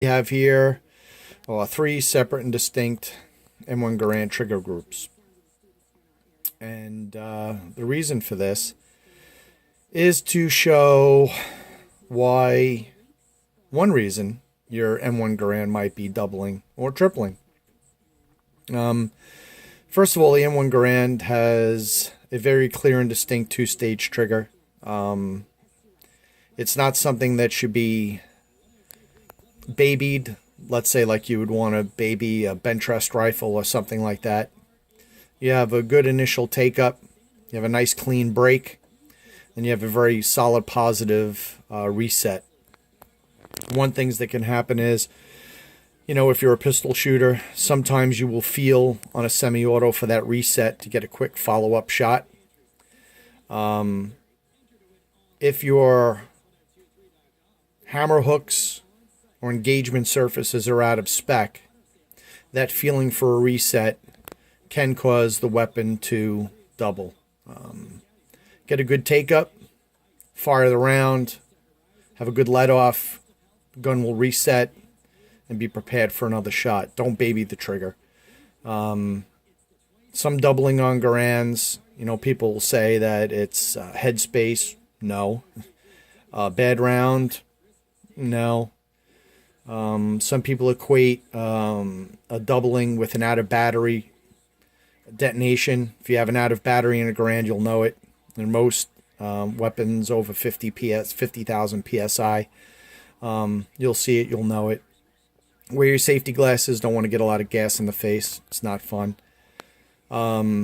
We have here three separate and distinct M1 Garand trigger groups. And the reason for this is to show why one reason your M1 Garand might be doubling or tripling. First of all, the M1 Garand has a very clear and distinct two-stage trigger. It's not something that should be babied, let's say like you would want to baby a bench rest rifle or something like that. You have a good initial take-up, you have a nice clean break, and you have a very solid positive reset. One thing that can happen is, if you're a pistol shooter, sometimes you will feel on a semi-auto for that reset to get a quick follow-up shot. If your hammer hooks or engagement surfaces are out of spec, that feeling for a reset can cause the weapon to double. Get a good take-up, fire the round, have a good let-off, the gun will reset, and be prepared for another shot. Don't baby the trigger. Some doubling on Garands, people will say that it's headspace. No. Bad round. No. Some people equate a doubling with an out of battery detonation. If you have an out of battery in a Garand, you'll know it. In most weapons over 50,000 psi, you'll see it, you'll know it. Wear your safety glasses. Don't want to get a lot of gas in the face. It's not fun. A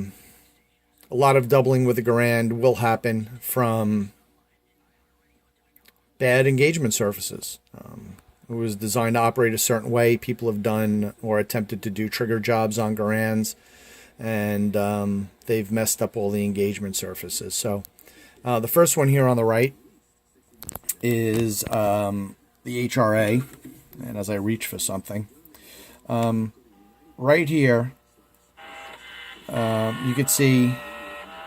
lot of doubling with the Garand will happen from bad engagement surfaces. It was designed to operate a certain way. People have done or attempted to do trigger jobs on Garands, and they've messed up all the engagement surfaces. So the first one here on the right is the HRA. And as I reach for something, right here, you could see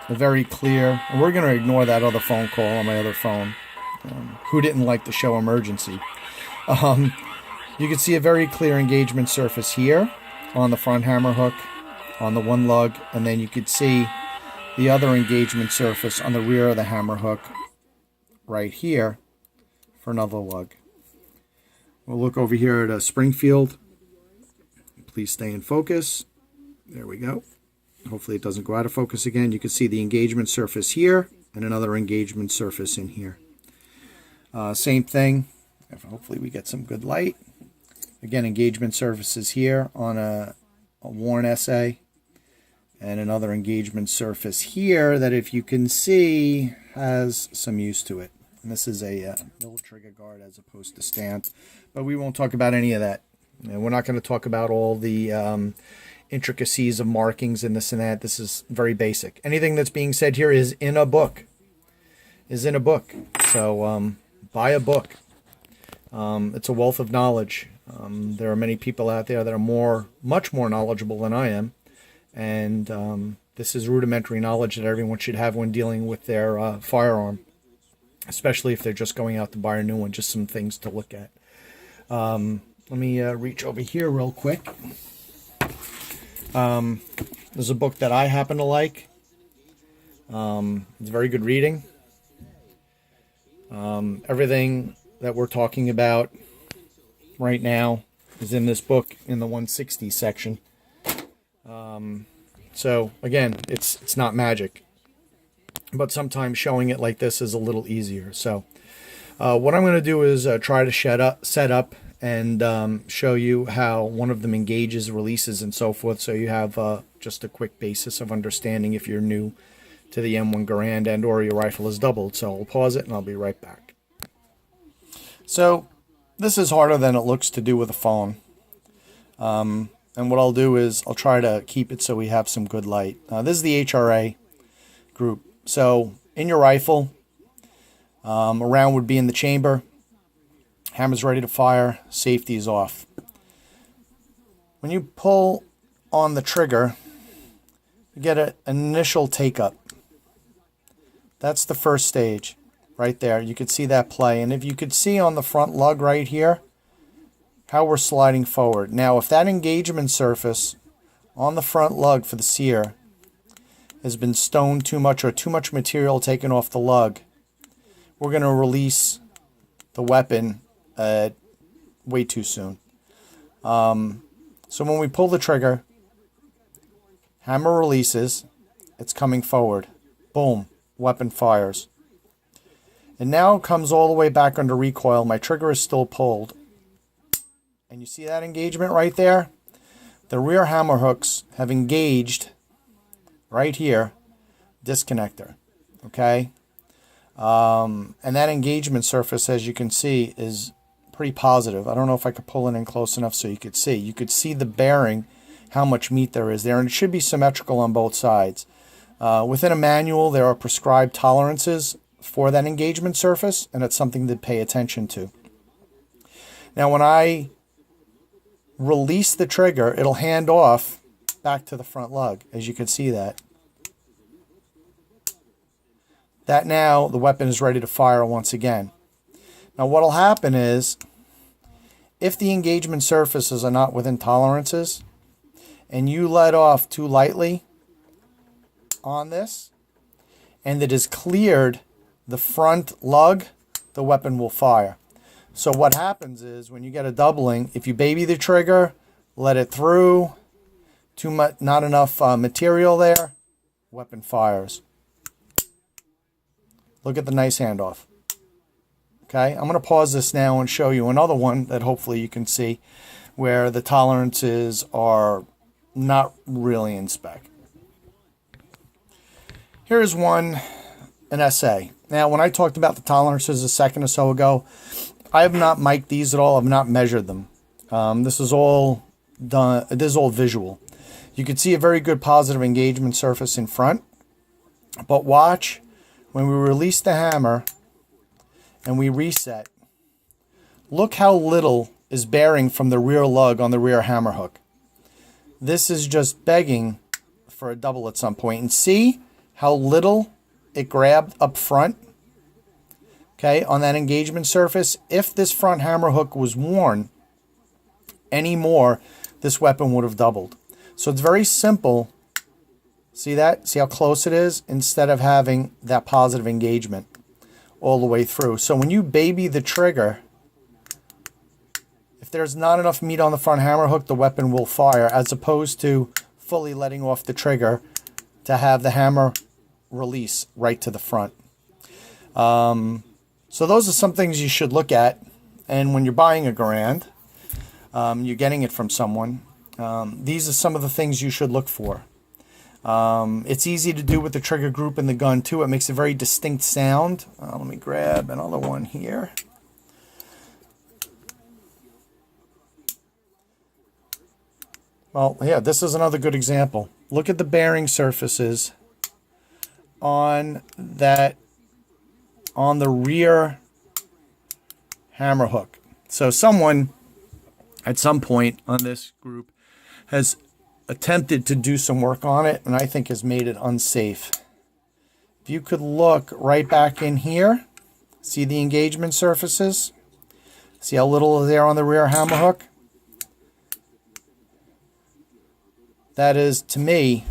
a very clear, and we're going to ignore that other phone call on my other phone. Who didn't like the show Emergency? You can see a very clear engagement surface here on the front hammer hook, on the one lug, and then you could see the other engagement surface on the rear of the hammer hook right here for another lug. We'll look over here at Springfield. Please stay in focus. There we go. Hopefully it doesn't go out of focus again. You can see the engagement surface here and another engagement surface in here. Same thing. Hopefully we get some good light. Again, engagement surfaces here on a worn SA. And another engagement surface here that, if you can see, has some use to it. And this is a mill trigger guard as opposed to stamped. But we won't talk about any of that. We're not going to talk about all the intricacies of markings and this and that. This is very basic. Anything that's being said here is in a book. So buy a book. It's a wealth of knowledge. There are many people out there that are much more knowledgeable than I am. And this is rudimentary knowledge that everyone should have when dealing with their firearm. Especially if they're just going out to buy a new one, just some things to look at. Let me reach over here real quick. There's a book that I happen to like. It's very good reading. Everything that we're talking about right now is in this book in the 160 section. So again, it's not magic. But sometimes showing it like this is a little easier. So what I'm going to do is try to set up and show you how one of them engages, releases, and so forth. So you have just a quick basis of understanding if you're new to the M1 Garand and or your rifle is doubled. So I'll pause it and I'll be right back. So this is harder than it looks to do with a phone. And what I'll do is I'll try to keep it so we have some good light. This is the HRA group. So in your rifle, a round would be in the chamber, hammer's ready to fire, safety is off. When you pull on the trigger, you get an initial take-up. That's the first stage right there. You could see that play. And if you could see on the front lug right here, how we're sliding forward. Now, if that engagement surface on the front lug for the sear has been stoned too much or too much material taken off the lug, we're going to release the weapon way too soon. So when we pull the trigger, hammer releases, it's coming forward. Boom, weapon fires. And now it comes all the way back under recoil. My trigger is still pulled. And you see that engagement right there? The rear hammer hooks have engaged right here, disconnector. Okay? And that engagement surface, as you can see, is pretty positive. I don't know if I could pull it in close enough so you could see. You could see the bearing, how much meat there is there, and it should be symmetrical on both sides. Within a manual, there are prescribed tolerances for that engagement surface, and it's something to pay attention to. Now, when I release the trigger, it'll hand off back to the front lug, as you can see that. That now, the weapon is ready to fire once again. Now, what will happen is, if the engagement surfaces are not within tolerances, and you let off too lightly on this, and it has cleared the front lug, the weapon will fire. So what happens is, when you get a doubling, if you baby the trigger, let it through, too much, not enough material there, weapon fires. Look at the nice handoff. Okay, I'm going to pause this now and show you another one that hopefully you can see where the tolerances are not really in spec. Here's one, an SA. Now, when I talked about the tolerances a second or so ago, I have not mic'd these at all. I've not measured them. This is all done. This is all visual. You can see a very good positive engagement surface in front, but watch when we release the hammer and we reset. Look how little is bearing from the rear lug on the rear hammer hook. This is just begging for a double at some point. And see how little it grabbed up front, okay, on that engagement surface. If this front hammer hook was worn any more, this weapon would have doubled. So it's very simple. See that? See how close it is? Instead of having that positive engagement all the way through. So when you baby the trigger, if there's not enough meat on the front hammer hook, the weapon will fire, as opposed to fully letting off the trigger to have the hammer release right to the front. So those are some things you should look at. And when you're buying a Garand, you're getting it from someone, these are some of the things you should look for. It's easy to do with the trigger group in the gun too. It makes a very distinct sound. Let me grab another one here. Well, yeah, this is another good example. Look at the bearing surfaces on that, on the rear hammer hook. So someone at some point on this group has attempted to do some work on it, and I think has made it unsafe. If you could look right back in here, see the engagement surfaces, see how little is there on the rear hammer hook. That is, to me,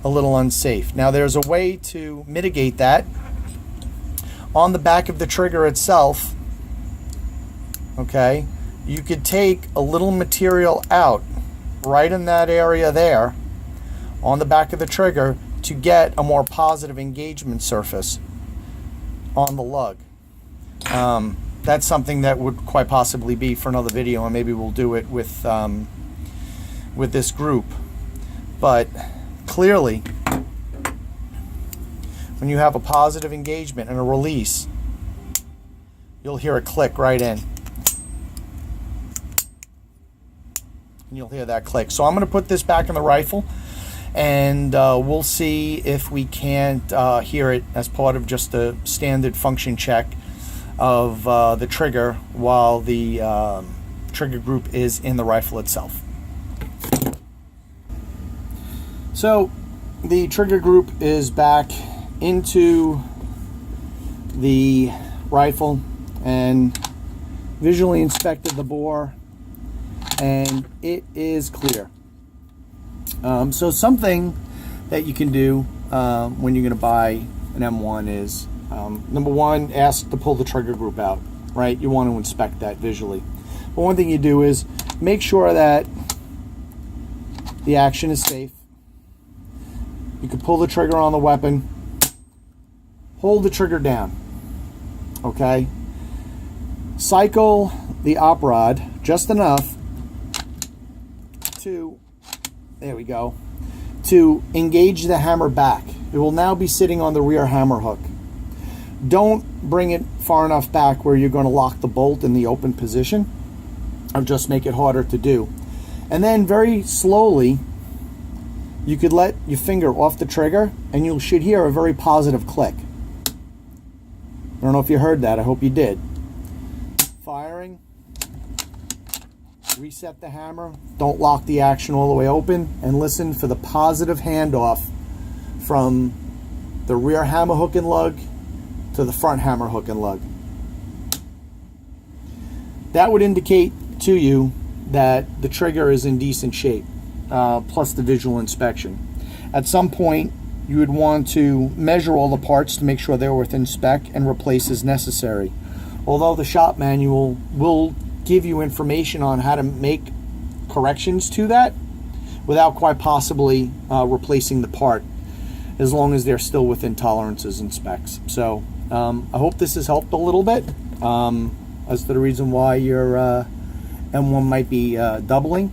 a little unsafe. Now, there's a way to mitigate that. On the back of the trigger itself, okay, you could take a little material out right in that area there on the back of the trigger to get a more positive engagement surface on the lug. That's something that would quite possibly be for another video, and maybe we'll do it with this group. But clearly, when you have a positive engagement and a release, you'll hear a click right in. And you'll hear that click. So I'm going to put this back in the rifle, and we'll see if we can't hear it as part of just a standard function check of the trigger while the trigger group is in the rifle itself. So the trigger group is back into the rifle, and visually inspected the bore, and it is clear. So something that you can do when you're going to buy an M1 is, number one, ask to pull the trigger group out, right? You want to inspect that visually. But one thing you do is make sure that the action is safe. You can pull the trigger on the weapon, hold the trigger down, okay? Cycle the op rod just enough to, there we go, to engage the hammer back. It will now be sitting on the rear hammer hook. Don't bring it far enough back where you're going to lock the bolt in the open position, or just make it harder to do. And then very slowly, you could let your finger off the trigger and you should hear a very positive click. I don't know if you heard that. I hope you did. Firing. Reset the hammer. Don't lock the action all the way open, and listen for the positive handoff from the rear hammer hook and lug to the front hammer hook and lug. That would indicate to you that the trigger is in decent shape, plus the visual inspection. At some point, you would want to measure all the parts to make sure they're within spec and replace as necessary. Although the shop manual will give you information on how to make corrections to that without quite possibly replacing the part, as long as they're still within tolerances and specs. So I hope this has helped a little bit as to the reason why your M1 might be doubling.